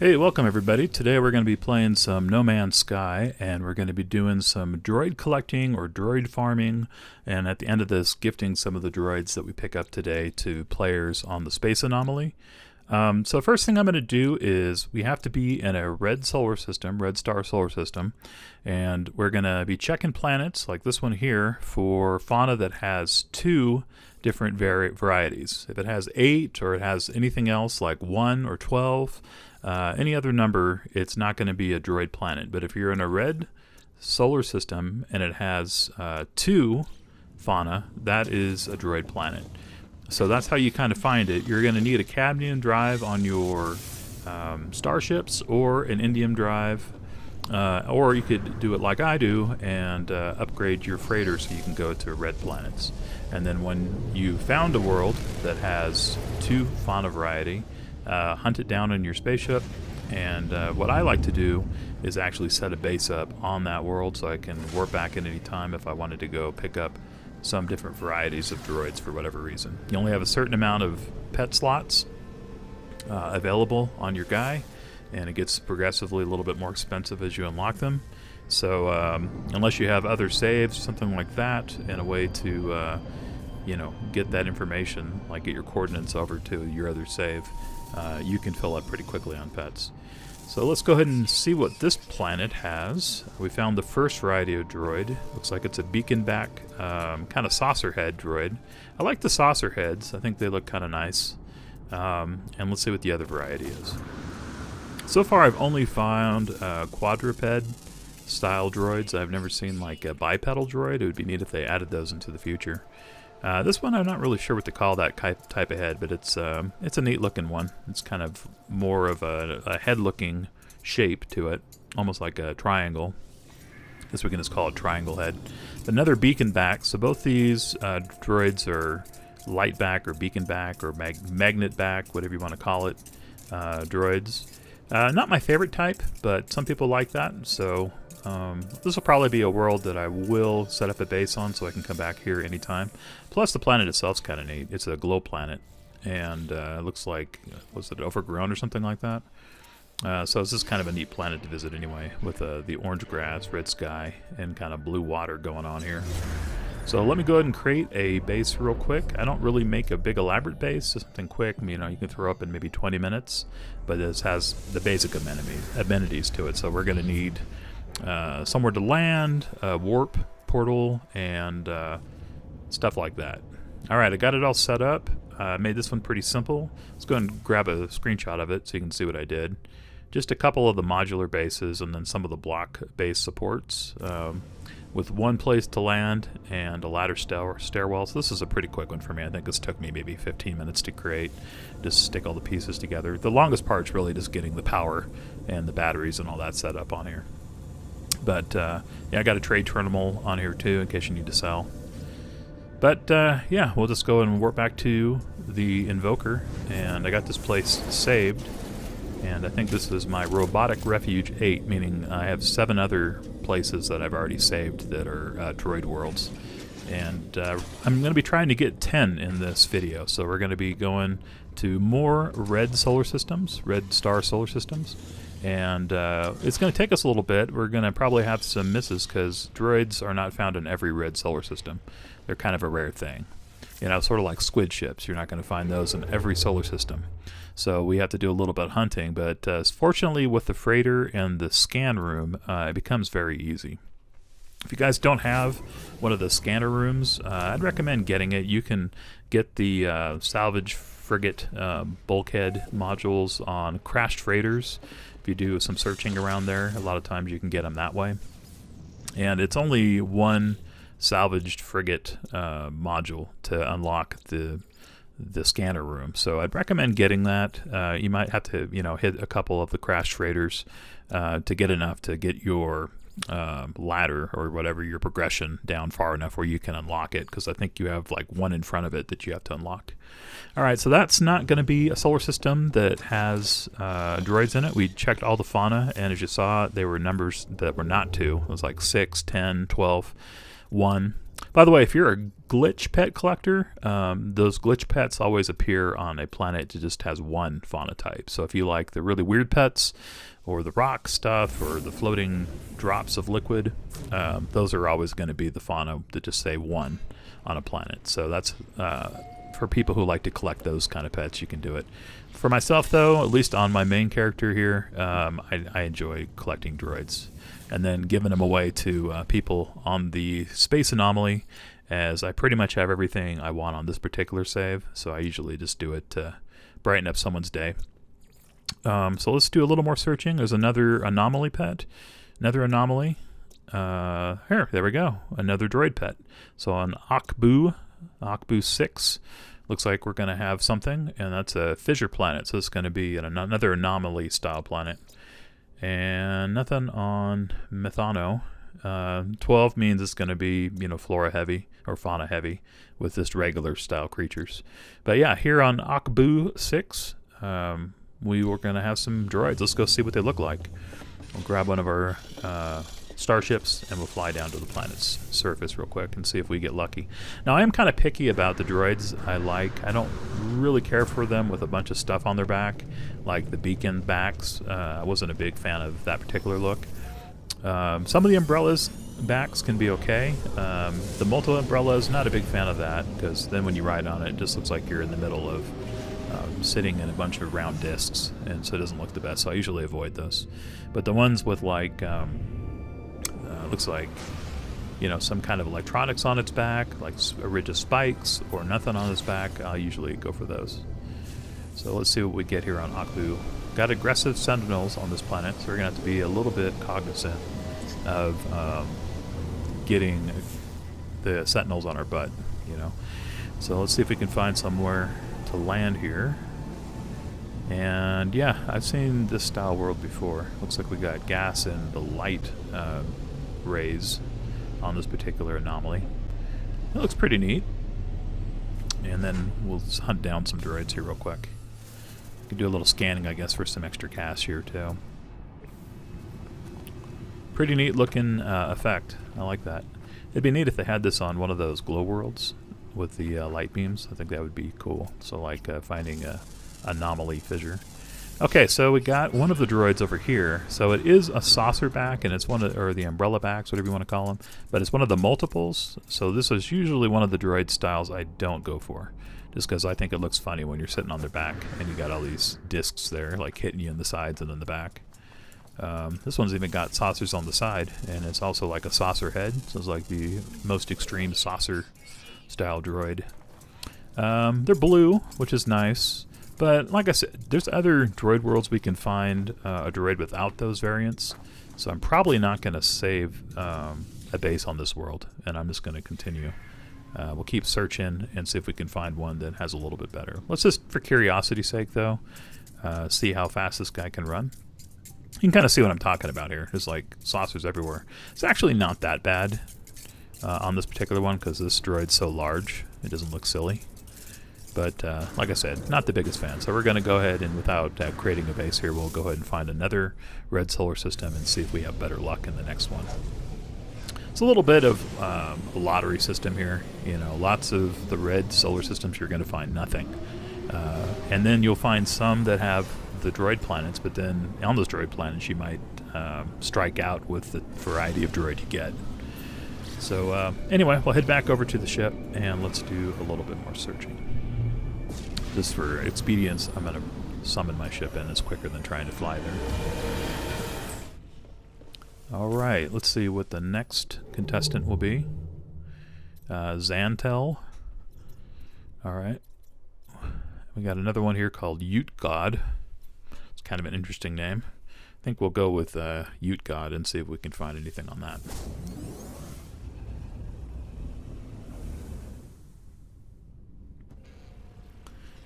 Hey, welcome everybody. Today we're going to be playing some No Man's Sky, and we're going to be doing some droid collecting or droid farming, and at the end of this, gifting some of the droids that we pick up today to players on the space anomaly. So first thing I'm going to do is we have to be in a red solar system, red star solar system, and we're going to be checking planets like this one here for fauna that has two different varieties. If it has 8 or it has anything else like 1 or 12, any other number, it's not going to be a droid planet. But if you're in a red solar system and it has 2 fauna, that is a droid planet. So that's how you kind of find it. You're going to need a cadmium drive on your starships or an indium drive, or you could do it like I do and upgrade your freighter so you can go to red planets. And then when you found a world that has 2 fauna variety, hunt it down in your spaceship, and what I like to do is actually set a base up on that world so I can warp back at any time if I wanted to go pick up some different varieties of droids for whatever reason. You only have a certain amount of pet slots available on your guy, and it gets progressively a little bit more expensive as you unlock them. So unless you have other saves, something like that, and a way to get that information, like get your coordinates over to your other save, you can fill up pretty quickly on pets. So let's go ahead and see what this planet has. We found the first variety of droid. Looks like it's a beacon back, kind of saucer head droid. I like the saucer heads. I think they look kind of nice. And let's see what the other variety is. So far I've only found quadruped style droids. I've never seen like a bipedal droid. It would be neat if they added those into the future. This one I'm not really sure what to call that type of head, but it's a neat looking one. It's kind of more of a head looking shape to it, almost like a triangle. I guess we can just call it triangle head. Another beacon back, so both these droids are light back or beacon back or magnet back, whatever you want to call it, droids. Not my favorite type, but some people like that, so this will probably be a world that I will set up a base on so I can come back here anytime. Plus the planet itself's kind of neat. It's a glow planet, and it looks like, was it overgrown or something like that? So this is kind of a neat planet to visit anyway, with the orange grass, red sky, and kind of blue water going on here. So let me go ahead and create a base real quick. I don't really make a big elaborate base, just something quick. You can throw up in maybe 20 minutes, but this has the basic amenities to it. So we're going to need somewhere to land, a warp portal, and stuff like that. Alright, I got it all set up. Made this one pretty simple. Let's go and grab a screenshot of it so you can see what I did. Just a couple of the modular bases and then some of the block base supports, with one place to land and a ladder stairwell. So this is a pretty quick one for me. I think this took me maybe 15 minutes to create, just stick all the pieces together. The longest part's really just getting the power and the batteries and all that set up on here. But yeah, I got a trade terminal on here too in case you need to sell. But yeah, we'll just go and warp back to the Invoker, and I got this place saved, and I think this is my Robotic Refuge 8, meaning I have 7 other places that I've already saved that are droid worlds. And I'm going to be trying to get 10 in this video, so we're going to be going to more red solar systems, red star solar systems. And it's going to take us a little bit. We're going to probably have some misses because droids are not found in every red solar system. They're kind of a rare thing. Sort of like squid ships. You're not going to find those in every solar system. So we have to do a little bit of hunting. But fortunately, with the freighter and the scan room, it becomes very easy. If you guys don't have one of the scanner rooms, I'd recommend getting it. You can get the salvage frigate bulkhead modules on crashed freighters. If you do some searching around there, a lot of times you can get them that way. And it's only one salvaged frigate module to unlock the scanner room. So I'd recommend getting that. You might have to hit a couple of the crashed freighters to get enough to get your ladder or whatever, your progression down far enough where you can unlock it, because I think you have like one in front of it that you have to unlock. Alright, so that's not going to be a solar system that has droids in it. We checked all the fauna, and as you saw, they were numbers that were not 2. It was like 6, 10, 12, 1. By the way, if you're a glitch pet collector, those glitch pets always appear on a planet that just has one fauna type. So if you like the really weird pets, or the rock stuff, or the floating drops of liquid, those are always going to be the fauna that just say one on a planet. So that's for people who like to collect those kind of pets, you can do it. For myself, though, at least on my main character here, I enjoy collecting droids and then giving them away to people on the space anomaly, as I pretty much have everything I want on this particular save, so I usually just do it to brighten up someone's day. So let's do a little more searching. There's another anomaly pet, another anomaly. There we go, another droid pet. So on Akbu 6, looks like we're going to have something, and that's a fissure planet, so it's going to be another anomaly style planet. And nothing on Methano. 12 means it's going to be, flora heavy or fauna heavy with just regular style creatures. But yeah, here on Akbu 6, we were going to have some droids. Let's go see what they look like. We'll grab one of our starships and we'll fly down to the planet's surface real quick and see if we get lucky. Now, I am kind of picky about the droids I like. I don't really care for them with a bunch of stuff on their back, like the beacon backs. I wasn't a big fan of that particular look. Some of the umbrellas backs can be okay. The multi-umbrellas, not a big fan of that, because then when you ride on it, it just looks like you're in the middle of sitting in a bunch of round discs, and so it doesn't look the best, so I usually avoid those. But the ones with like looks like some kind of electronics on its back, like ridge of spikes or nothing on its back, I'll usually go for those. So let's see what we get here on Akbu. Got aggressive sentinels on this planet, so we're gonna have to be a little bit cognizant of getting the sentinels on our butt, So let's see if we can find somewhere to land here. And yeah, I've seen this style world before. Looks like we got gas and the light rays on this particular anomaly. It looks pretty neat. And then we'll just hunt down some droids here real quick. We can do a little scanning, I guess, for some extra cash here too. Pretty neat looking effect. I like that. It'd be neat if they had this on one of those glow worlds with the light beams. I think that would be cool. So like finding a anomaly fissure. Okay, so we got one of the droids over here. So it is a saucer back, and it's one of, or the umbrella backs, whatever you want to call them. But it's one of the multiples. So this is usually one of the droid styles I don't go for, just because I think it looks funny when you're sitting on their back and you got all these discs there, like hitting you in the sides and in the back. This one's even got saucers on the side, and it's also like a saucer head. So it's like the most extreme saucer style droid. They're blue, which is nice. But like I said, there's other droid worlds we can find a droid without those variants. So I'm probably not going to save a base on this world, and I'm just going to continue. We'll keep searching and see if we can find one that has a little bit better. Let's just, for curiosity's sake, though, see how fast this guy can run. You can kind of see what I'm talking about here. There's like saucers everywhere. It's actually not that bad on this particular one because this droid's so large, it doesn't look silly. But like I said, not the biggest fan. So we're going to go ahead and, without creating a base here, we'll go ahead and find another red solar system and see if we have better luck in the next one. It's a little bit of a lottery system here. Lots of the red solar systems, you're going to find nothing. And then you'll find some that have the droid planets, but then on those droid planets you might strike out with the variety of droid you get. So anyway, we'll head back over to the ship and let's do a little bit more searching. Just for expedience, I'm going to summon my ship in. It's quicker than trying to fly there. Alright, let's see what the next contestant will be. Xantel. Alright. We got another one here called Ute God. It's kind of an interesting name. I think we'll go with Ute God and see if we can find anything on that.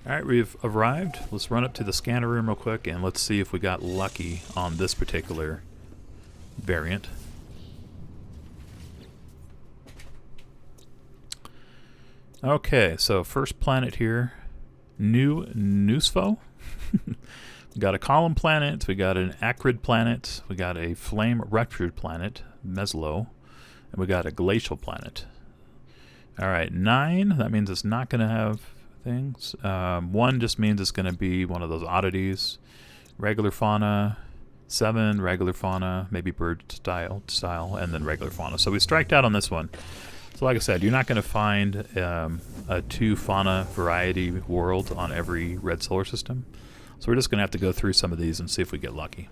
Alright, we've arrived. Let's run up to the scanner room real quick and let's see if we got lucky on this particular variant. Okay, so first planet here, New Nusfo. We got a column planet, we got an acrid planet, we got a flame ruptured planet, Meslo, and we got a glacial planet. All right, 9. That means it's not going to have things. 1 just means it's going to be one of those oddities. Regular fauna. 7, regular fauna, maybe bird style, and then regular fauna. So we striked out on this one. So like I said, you're not going to find a 2 fauna variety world on every red solar system. So we're just going to have to go through some of these and see if we get lucky.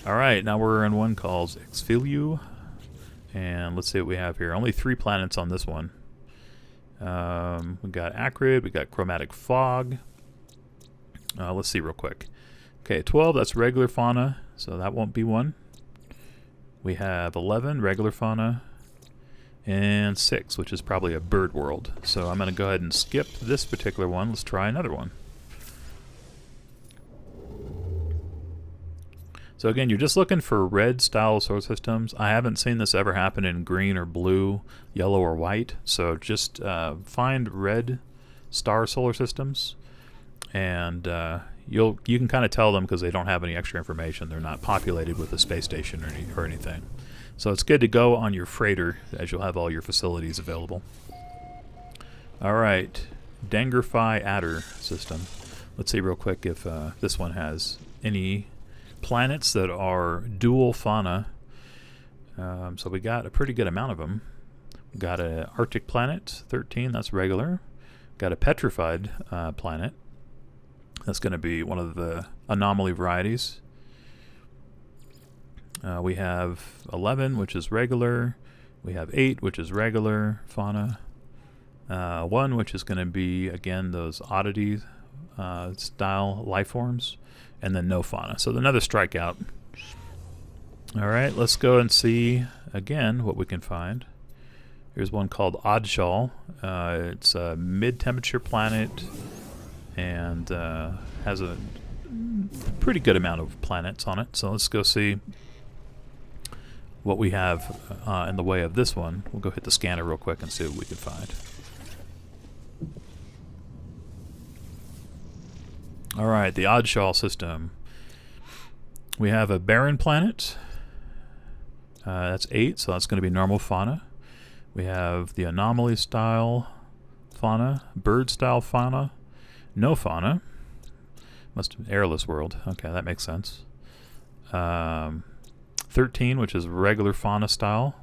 Alright, now we're in one called Exfiliu. And let's see what we have here. Only 3 planets on this one. We got acrid, we got chromatic fog. Let's see real quick. Okay, 12, that's regular fauna, so that won't be one. We have 11, regular fauna, and 6, which is probably a bird world. So I'm going to go ahead and skip this particular one. Let's try another one. So again, you're just looking for red style solar systems. I haven't seen this ever happen in green or blue, yellow or white. So just find red star solar systems, and you can kind of tell them because they don't have any extra information. They're not populated with a space station or anything. So it's good to go on your freighter, as you'll have all your facilities available. Alright, Dangerfi Adder system. Let's see real quick if this one has any planets that are dual fauna. So we got a pretty good amount of them. We got an Arctic planet, 13, that's regular. Got a petrified planet. That's going to be one of the anomaly varieties. We have 11, which is regular. We have 8, which is regular fauna. 1, which is going to be, again, those oddity style life forms. And then no fauna. So another strikeout. Alright, let's go and see, again, what we can find. Here's one called Oddshaw. It's a mid-temperature planet. And has a pretty good amount of planets on it. So let's go see what we have in the way of this one. We'll go hit the scanner real quick and see what we can find. Alright, the Oddshaw system. We have a barren planet. That's 8, so that's going to be normal fauna. We have the anomaly style fauna, bird style fauna. No fauna. Must be airless world. Okay, that makes sense. 13, which is regular fauna style.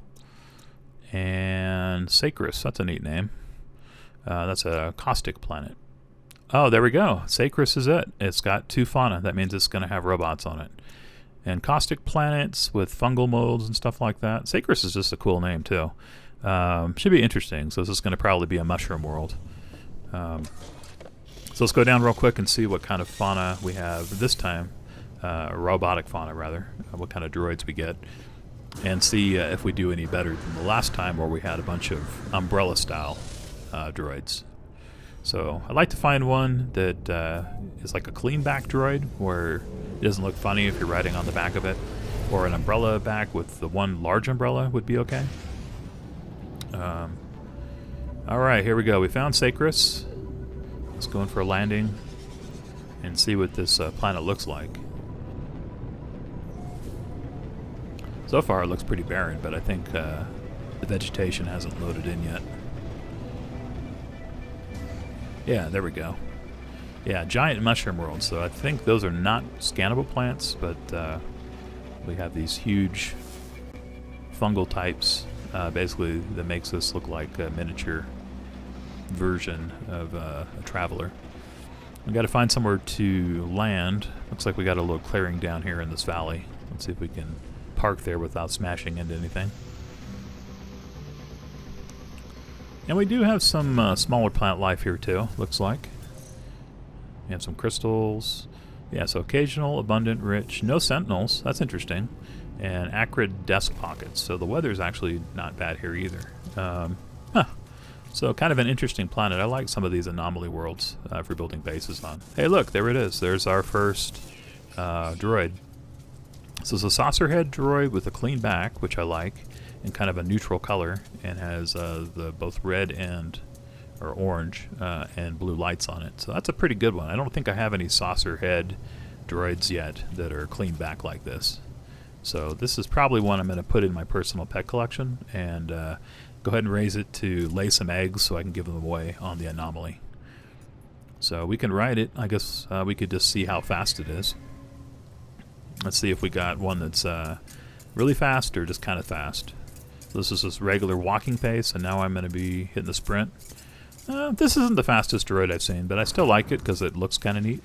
And Sacris, that's a neat name. That's a caustic planet. Oh, there we go. Sacris is it. It's got 2 fauna. That means it's going to have robots on it. And caustic planets with fungal molds and stuff like that. Sacris is just a cool name, too. Should be interesting. So this is going to probably be a mushroom world. So let's go down real quick and see what kind of fauna we have this time. Robotic fauna, rather. What kind of droids we get. And see if we do any better than the last time where we had a bunch of umbrella-style droids. So I'd like to find one that is like a clean back droid, where it doesn't look funny if you're riding on the back of it. Or an umbrella back with the one large umbrella would be okay. Alright, here we go. We found Sacris. Let's go in for a landing and see what this planet looks like. So far it looks pretty barren, but I think the vegetation hasn't loaded in yet. Yeah, there we go. Yeah, giant mushroom world. So I think those are not scannable plants, but we have these huge fungal types, basically, that makes this look like a miniature version of a traveler. We got to find somewhere to land. Looks like we got a little clearing down here in this valley. Let's see if we can park there without smashing into anything. And we do have some smaller plant life here too, looks like. We have some crystals. Yeah, so occasional, abundant, rich. No sentinels, that's interesting. And acrid desk pockets. So the weather's actually not bad here either. So kind of an interesting planet. I like some of these anomaly worlds for building bases on. Hey look, there it is. There's our first droid. So it's a saucer head droid with a clean back, which I like, and kind of a neutral color, and has the both red and or orange and blue lights on it. So that's a pretty good one. I don't think I have any saucer head droids yet that are clean back like this. So this is probably one I'm going to put in my personal pet collection, and go ahead and raise it to lay some eggs so I can give them away on the anomaly. So we can ride it. I guess we could just see how fast it is. Let's see if we got one that's really fast or just kind of fast. So this is just regular walking pace, and now I'm going to be hitting the sprint. This isn't the fastest droid I've seen, but I still like it because it looks kind of neat.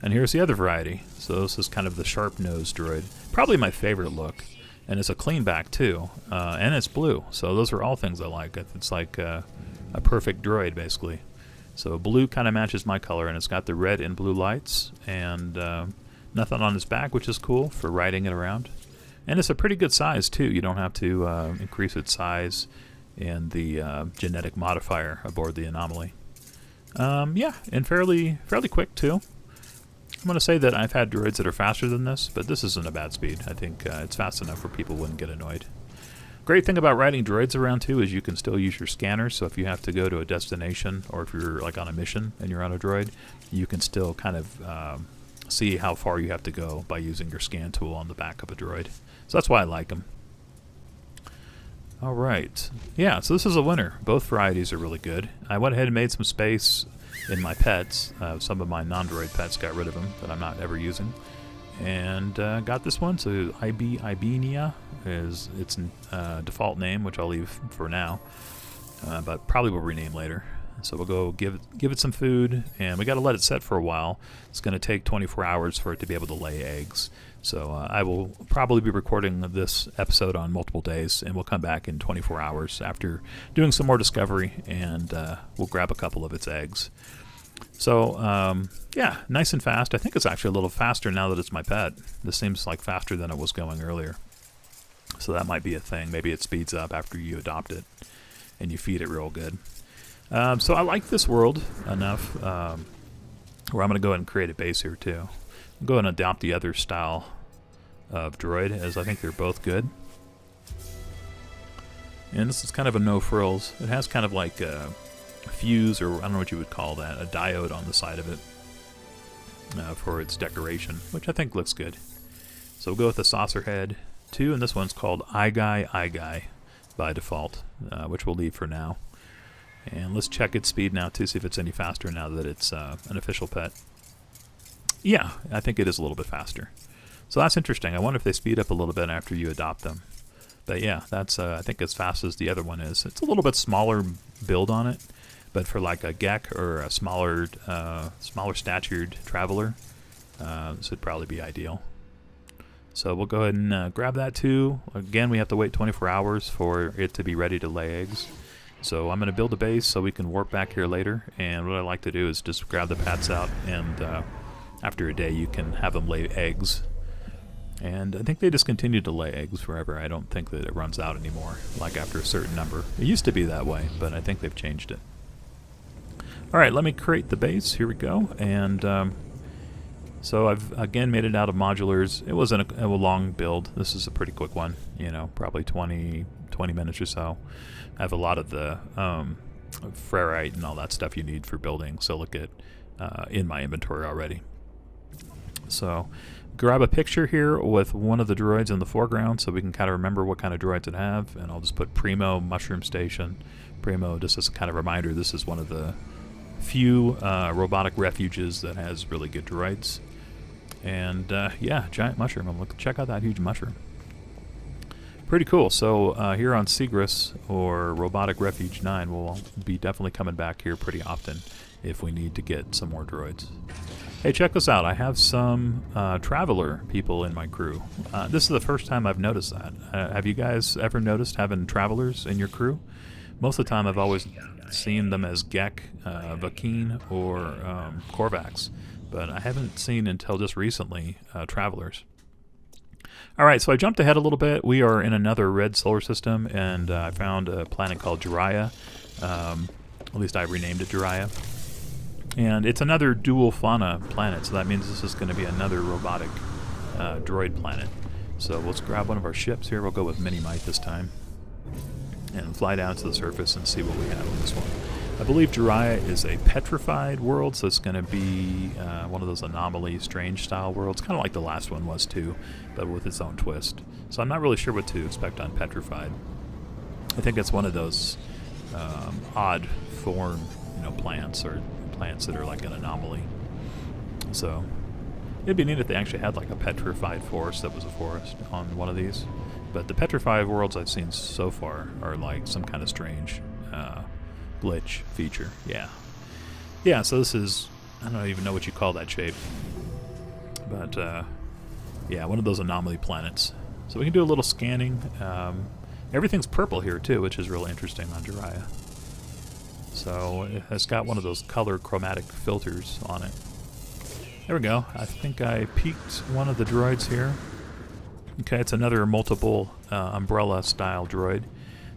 And here's the other variety. So this is kind of the sharp-nosed droid. Probably my favorite look. And it's a clean back too. And it's blue. So those are all things I like. It's like a perfect droid, basically. So blue kind of matches my color, and it's got the red and blue lights. And nothing on its back, which is cool for riding it around. And it's a pretty good size too. You don't have to increase its size in the genetic modifier aboard the anomaly. Yeah, and fairly quick too. I'm going to say that I've had droids that are faster than this, but this isn't a bad speed. I think it's fast enough where people wouldn't get annoyed. Great thing about riding droids around too is you can still use your scanners. So if you have to go to a destination, or if you're like on a mission and you're on a droid, you can still kind of see how far you have to go by using your scan tool on the back of a droid. So that's why I like them. All right. Yeah, so this is a winner. Both varieties are really good. I went ahead and made some space in my pets. Some of my non-droid pets got rid of them that I'm not ever using. And got this one. So Ibenia is its default name, which I'll leave for now. But probably will rename later. So we'll go give it some food, and we got to let it set for a while. It's going to take 24 hours for it to be able to lay eggs. So I will probably be recording this episode on multiple days, and we'll come back in 24 hours after doing some more discovery, and we'll grab a couple of its eggs. So yeah, nice and fast. I think it's actually a little faster now that it's my pet. This seems like faster than it was going earlier. So that might be a thing. Maybe it speeds up after you adopt it and you feed it real good. So I like this world enough where I'm going to go ahead and create a base here too. I'll go ahead and adopt the other style of droid, as I think they're both good. And this is kind of a no frills. It has kind of like a fuse, or I don't know what you would call that, a diode on the side of it for its decoration, which I think looks good. So we'll go with the saucer head too, and this one's called Eye Guy by default, which we'll leave for now. And let's check its speed now to see if it's any faster now that it's an official pet. Yeah, I think it is a little bit faster. So that's interesting. I wonder if they speed up a little bit after you adopt them. But yeah, that's I think as fast as the other one is. It's a little bit smaller build on it, but for like a Gek or a smaller statured traveler, this would probably be ideal. So we'll go ahead and grab that too. Again, we have to wait 24 hours for it to be ready to lay eggs. So I'm going to build a base so we can warp back here later. And what I like to do is just grab the pats out, and after a day you can have them lay eggs. And I think they just continue to lay eggs forever. I don't think that it runs out anymore, like after a certain number. It used to be that way, but I think they've changed it. Alright, let me create the base. Here we go. And so I've again made it out of modulars. It wasn't a long build. This is a pretty quick one, you know, probably 20 minutes or so. I have a lot of the ferrite and all that stuff you need for building silicate in my inventory already. So grab a picture here with one of the droids in the foreground so we can kind of remember what kind of droids it have, and I'll just put Primo Mushroom Station. Primo, just as a kind of reminder, this is one of the few robotic refuges that has really good droids. And yeah, giant mushroom. I'm looking, check out that huge mushroom. Pretty cool. So here on Seagrass, or Robotic Refuge 9, we'll be definitely coming back here pretty often if we need to get some more droids. Hey, check this out. I have some Traveler people in my crew. This is the first time I've noticed that. Have you guys ever noticed having Travelers in your crew? Most of the time I've always seen them as Gek, Vakeen, or Korvax, but I haven't seen until just recently Travelers. Alright, so I jumped ahead a little bit. We are in another red solar system, and I found a planet called Jiraiya. At least I renamed it Jiraiya. And it's another dual fauna planet, so that means this is going to be another robotic droid planet. So let's grab one of our ships here. We'll go with Minimite this time, and fly down to the surface and see what we have on this one. I believe Jiraiya is a petrified world, so it's going to be one of those anomaly, strange style worlds, kind of like the last one was too, but with its own twist. So I'm not really sure what to expect on petrified. I think it's one of those odd form, plants or plants that are like an anomaly. So it'd be neat if they actually had like a petrified forest that was a forest on one of these. But the petrified worlds I've seen so far are like some kind of strange glitch feature. Yeah, so this is, I don't even know what you call that shape. But yeah, one of those anomaly planets. So we can do a little scanning. Everything's purple here too, which is really interesting on Jiraiya. So it's got one of those color chromatic filters on it. There we go. I think I peeked one of the droids here. Okay, it's another multiple umbrella style droid.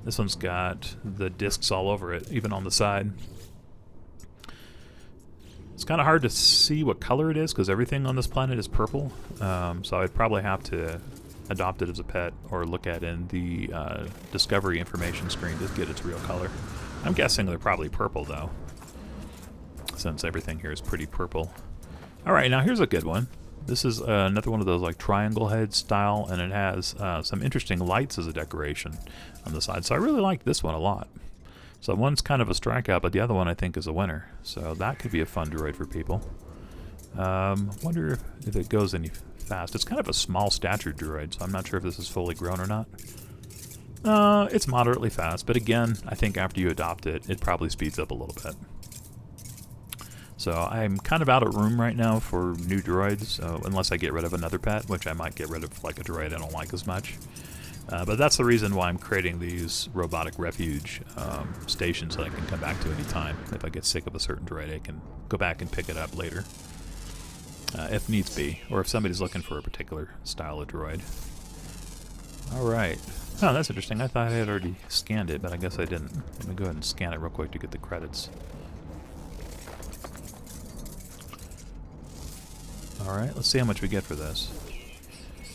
This one's got the discs all over it, even on the side. It's kind of hard to see what color it is because everything on this planet is purple. So I'd probably have to adopt it as a pet or look at it in the discovery information screen to get its real color. I'm guessing they're probably purple though, since everything here is pretty purple. Alright, now here's a good one. This is another one of those like triangle head style, and it has some interesting lights as a decoration on the side. So I really like this one a lot. So one's kind of a strikeout, but the other one I think is a winner. So that could be a fun droid for people. Wonder if it goes any fast. It's kind of a small statured droid, so I'm not sure if this is fully grown or not. It's moderately fast, but again, I think after you adopt it, it probably speeds up a little bit. So I'm kind of out of room right now for new droids, unless I get rid of another pet, which I might get rid of like a droid I don't like as much. But that's the reason why I'm creating these robotic refuge stations that I can come back to any time. If I get sick of a certain droid, I can go back and pick it up later, if needs be, or if somebody's looking for a particular style of droid. Alright. Oh, that's interesting. I thought I had already scanned it, but I guess I didn't. Let me go ahead and scan it real quick to get the credits. Alright, let's see how much we get for this.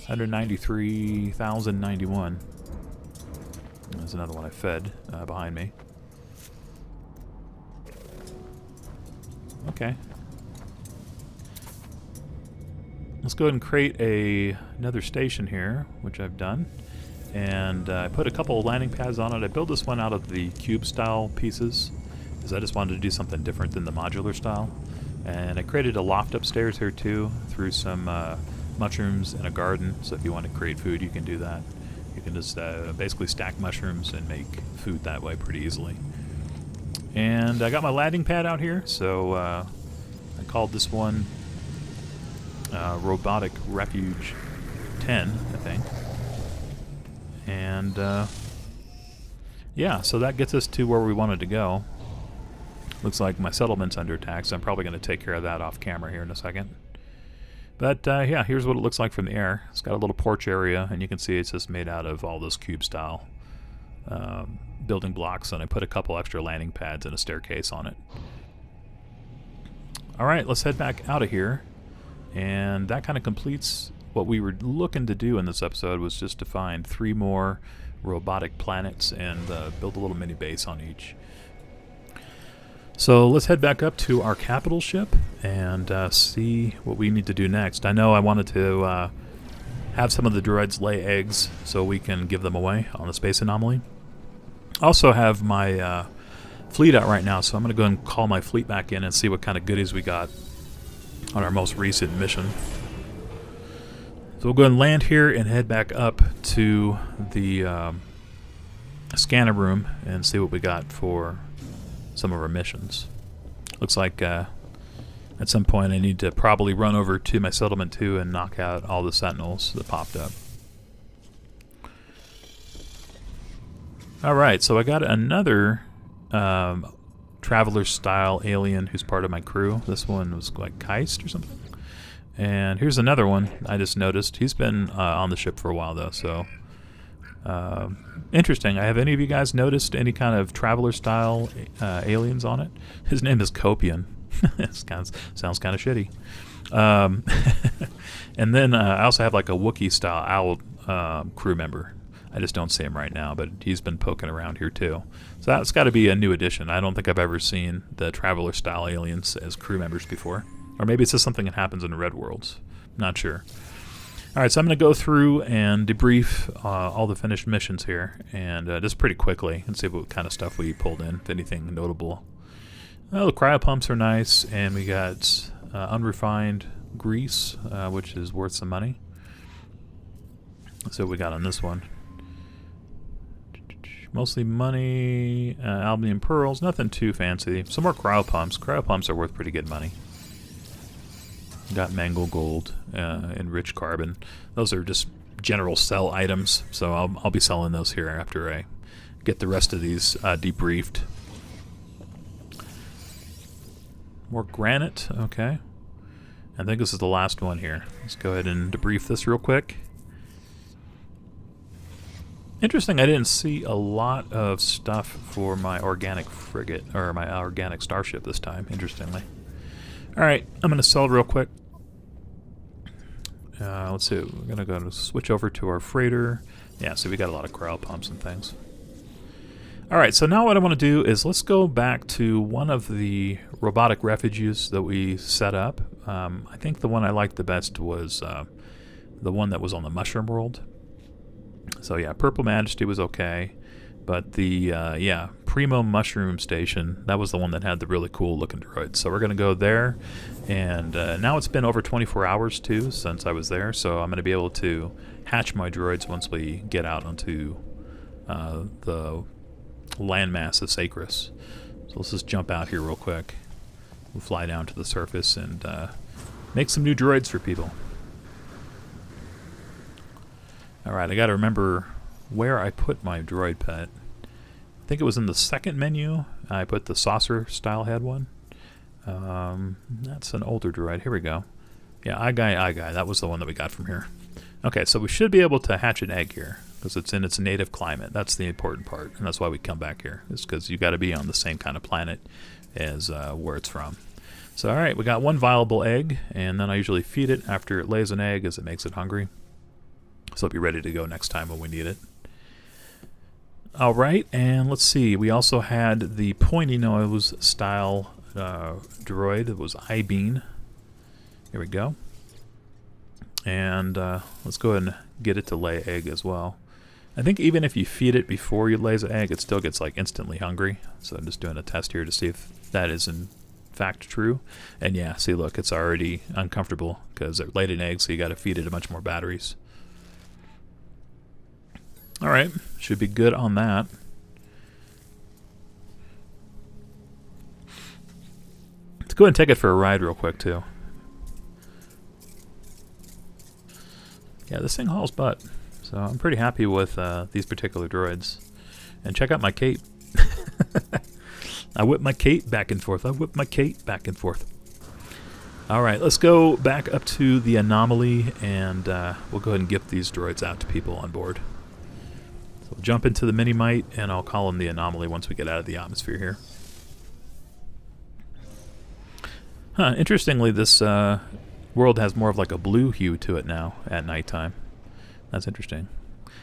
193,091. There's another one I fed behind me. Okay. Let's go ahead and create another station here, which I've done. And I put a couple of landing pads on it. I built this one out of the cube style pieces because I just wanted to do something different than the modular style. And I created a loft upstairs here too, through some mushrooms and a garden. So if you want to create food, you can do that. You can just basically stack mushrooms and make food that way pretty easily. And I got my landing pad out here, so I called this one Robotic Refuge 10, I think. And yeah, so that gets us to where we wanted to go. Looks like my settlement's under attack, so I'm probably going to take care of that off camera here in a second. But yeah, here's what it looks like from the air. It's got a little porch area, and you can see it's just made out of all those cube-style building blocks, and I put a couple extra landing pads and a staircase on it. Alright, let's head back out of here. And that kind of completes what we were looking to do in this episode, was just to find 3 more robotic planets and build a little mini base on each. So let's head back up to our capital ship and see what we need to do next. I know I wanted to have some of the droids lay eggs so we can give them away on the space anomaly. I also have my fleet out right now, so I'm going to go and call my fleet back in and see what kind of goodies we got on our most recent mission. So we'll go and land here and head back up to the scanner room and see what we got for some of our missions. Looks like at some point I need to probably run over to my settlement too and knock out all the sentinels that popped up. Alright, so I got another traveler style alien who's part of my crew. This one was like Keist or something. And here's another one I just noticed. He's been on the ship for a while though, so interesting. Have any of you guys noticed any kind of traveler style aliens on it? His name is Copian. Sounds kind of shitty. And then I also have like a Wookiee style owl crew member. I just don't see him right now, but he's been poking around here too. So that's got to be a new addition. I don't think I've ever seen the traveler style aliens as crew members before. Or maybe it's just something that happens in Red Worlds. Not sure. Alright, so I'm going to go through and debrief all the finished missions here, and just pretty quickly, and see what kind of stuff we pulled in, if anything notable. Well, the cryo pumps are nice, and we got unrefined grease, which is worth some money. Let's see what we got on this one. Mostly money, aluminium pearls, nothing too fancy. Some more cryo pumps. Cryo pumps are worth pretty good money. Got mango gold, enriched carbon. Those are just general sell items, so I'll be selling those here after I get the rest of these debriefed. More granite, okay. I think this is the last one here. Let's go ahead and debrief this real quick. Interesting, I didn't see a lot of stuff for my organic frigate, or my organic starship this time, interestingly. Alright, I'm going to sell it real quick. Let's see, we're going to switch over to our freighter. Yeah, so we got a lot of cryo pumps and things. Alright, so now what I want to do is let's go back to one of the robotic refuges that we set up. I think the one I liked the best was the one that was on the Mushroom World. So yeah, Purple Majesty was okay, but the Primo Mushroom Station, that was the one that had the really cool looking droids. So we're going to go there, and now it's been over 24 hours too since I was there, so I'm going to be able to hatch my droids once we get out onto the landmass of Sacris. So let's just jump out here real quick. We'll fly down to the surface and make some new droids for people. Alright, I gotta remember where I put my droid pet. I think it was in the second menu. I put the saucer style head one. That's an older droid. Here we go. Yeah, I guy. That was the one that we got from here. Okay, so we should be able to hatch an egg here because it's in its native climate. That's the important part, and that's why we come back here. It's because you got to be on the same kind of planet as where it's from. So, alright, we got one viable egg, and then I usually feed it after it lays an egg as it makes it hungry. So it'll be ready to go next time when we need it. Alright, and let's see. We also had the pointy nose style droid. It was I-Bean. Here we go. And let's go ahead and get it to lay egg as well. I think even if you feed it before it lays an egg, it still gets like instantly hungry. So I'm just doing a test here to see if that is in fact true. And yeah, see, look, it's already uncomfortable because it laid an egg, so you got to feed it a bunch more batteries. Alright, should be good on that. Let's go ahead and take it for a ride real quick, too. Yeah, this thing hauls butt. So I'm pretty happy with these particular droids. And check out my cape. I whip my cape back and forth. I whip my cape back and forth. Alright, let's go back up to the anomaly, and we'll go ahead and gift these droids out to people on board. So we'll jump into the mini-mite, and I'll call them the anomaly once we get out of the atmosphere here. Huh, interestingly, this world has more of like a blue hue to it now at nighttime. That's interesting.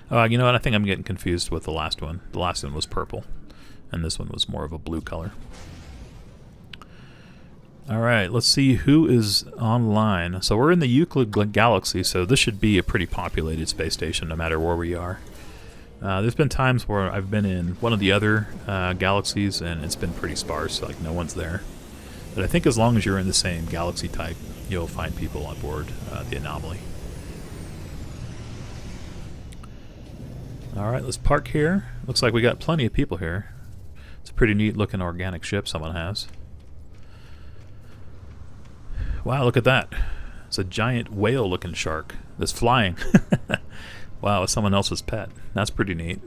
You know what? I think I'm getting confused with the last one. The last one was purple, and this one was more of a blue color. Alright, let's see who is online. So we're in the Euclid Galaxy, so this should be a pretty populated space station no matter where we are. There's been times where I've been in one of the other galaxies and it's been pretty sparse, like no one's there. But I think as long as you're in the same galaxy type, you'll find people on board the anomaly. Alright, let's park here. Looks like we got plenty of people here. It's a pretty neat looking organic ship someone has. Wow, look at that. It's a giant whale looking shark that's flying. Wow, it's someone else's pet. That's pretty neat.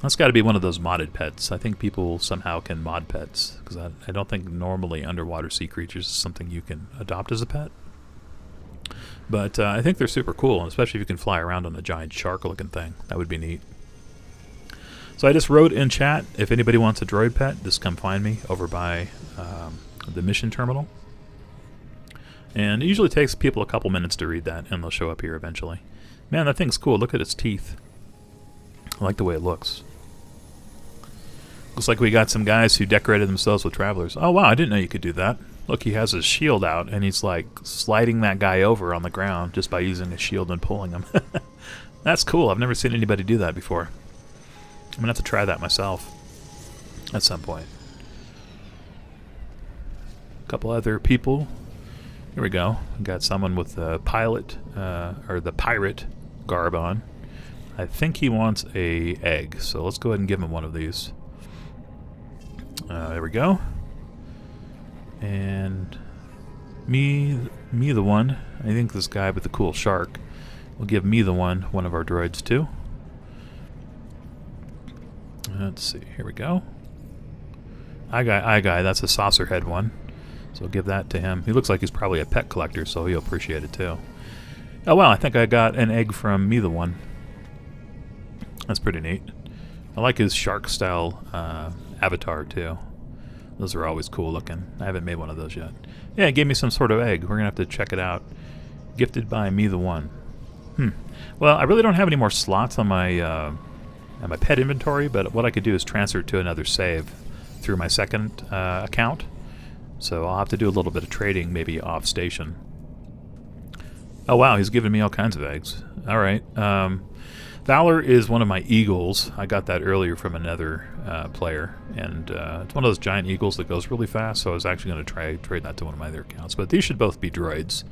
That's got to be one of those modded pets. I think people somehow can mod pets, because I don't think normally underwater sea creatures is something you can adopt as a pet. But I think they're super cool, especially if you can fly around on a giant shark-looking thing. That would be neat. So I just wrote in chat, if anybody wants a droid pet, just come find me over by the mission terminal. And it usually takes people a couple minutes to read that, and they'll show up here eventually. Man, that thing's cool. Look at its teeth. I like the way it looks. Looks like we got some guys who decorated themselves with travelers. Oh, wow, I didn't know you could do that. Look, he has his shield out, and he's like sliding that guy over on the ground just by using his shield and pulling him. That's cool. I've never seen anybody do that before. I'm gonna have to try that myself at some point. A couple other people. Here we go. We got someone with the pilot or the pirate garb on. I think he wants a egg, so let's go ahead and give him one of these. There we go. And me the one. I think this guy with the cool shark will give me the one of our droids too. Let's see. Here we go. Eye guy. That's a saucer head one. So we'll give that to him. He looks like he's probably a pet collector, so he'll appreciate it too. Oh wow! I think I got an egg from me the one. That's pretty neat. I like his shark-style avatar, too. Those are always cool looking. I haven't made one of those yet. Yeah, it gave me some sort of egg. We're going to have to check it out. Gifted by me the one. Well, I really don't have any more slots on my pet inventory, but what I could do is transfer it to another save through my second account. So I'll have to do a little bit of trading, maybe off station. Oh, wow, he's giving me all kinds of eggs. All right. Valor is one of my eagles. I got that earlier from another player, and it's one of those giant eagles that goes really fast, so I was actually going to trade that to one of my other accounts. But these should both be droids.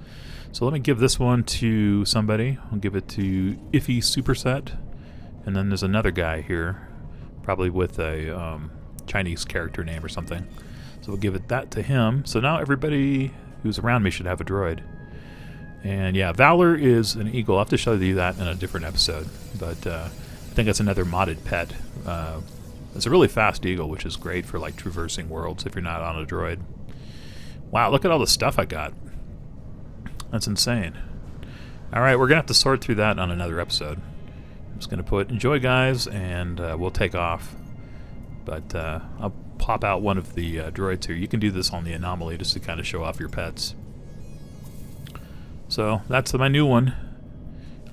So let me give this one to somebody. I'll give it to Iffy Superset, and then there's another guy here, probably with a Chinese character name or something. So we'll give it that to him. So now everybody who's around me should have a droid. And yeah, Valor is an eagle. I'll have to show you that in a different episode. But I think that's another modded pet. It's a really fast eagle, which is great for like traversing worlds if you're not on a droid. Wow, look at all the stuff I got. That's insane. Alright, we're going to have to sort through that on another episode. I'm just going to put enjoy guys, and we'll take off. But I'll pop out one of the droids here. You can do this on the anomaly just to kind of show off your pets. So that's my new one,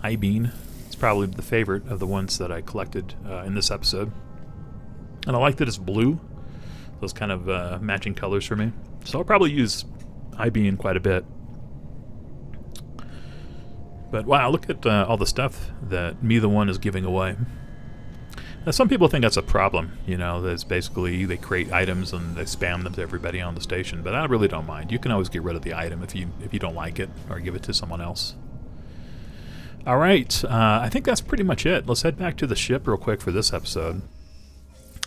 I-Bean. It's probably the favorite of the ones that I collected in this episode. And I like that it's blue. Those kind of matching colors for me. So I'll probably use I-Bean quite a bit. But wow, look at all the stuff that me the one is giving away. Now, some people think that's a problem, you know, that's basically they create items and they spam them to everybody on the station, but I really don't mind. You can always get rid of the item if you don't like it, or give it to someone else. Alright, I think that's pretty much it. Let's head back to the ship real quick for this episode.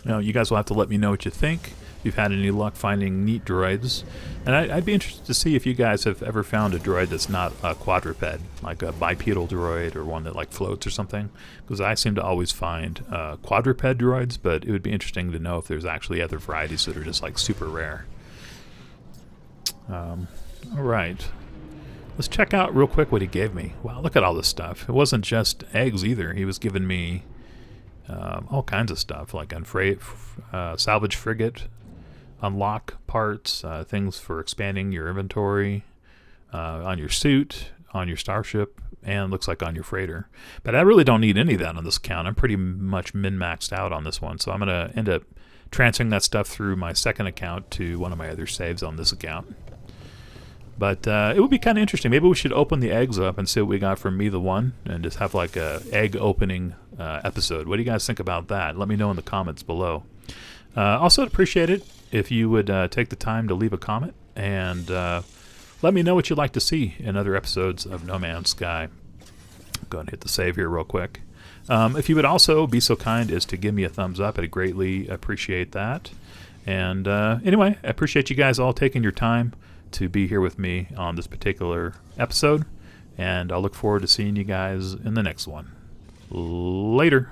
Now, you guys will have to let me know what you think, if you've had any luck finding neat droids. And I'd be interested to see if you guys have ever found a droid that's not a quadruped, like a bipedal droid or one that like floats or something. Because I seem to always find quadruped droids, but it would be interesting to know if there's actually other varieties that are just like super rare. Alright. Let's check out real quick what he gave me. Wow, look at all this stuff. It wasn't just eggs either. He was giving me all kinds of stuff, like salvage frigate, unlock parts, things for expanding your inventory, on your suit, on your starship, and looks like on your freighter. But I really don't need any of that on this account. I'm pretty much min-maxed out on this one, so I'm going to end up transferring that stuff through my second account to one of my other saves on this account. But it would be kind of interesting. Maybe we should open the eggs up and see what we got from me the one, and just have like a egg opening episode. What do you guys think about that? Let me know in the comments below. Also, I'd appreciate it if you would take the time to leave a comment and let me know what you'd like to see in other episodes of No Man's Sky. Go ahead and hit the save here real quick. If you would also be so kind as to give me a thumbs up, I'd greatly appreciate that. And anyway, I appreciate you guys all taking your time to be here with me on this particular episode, and I'll look forward to seeing you guys in the next one. Later.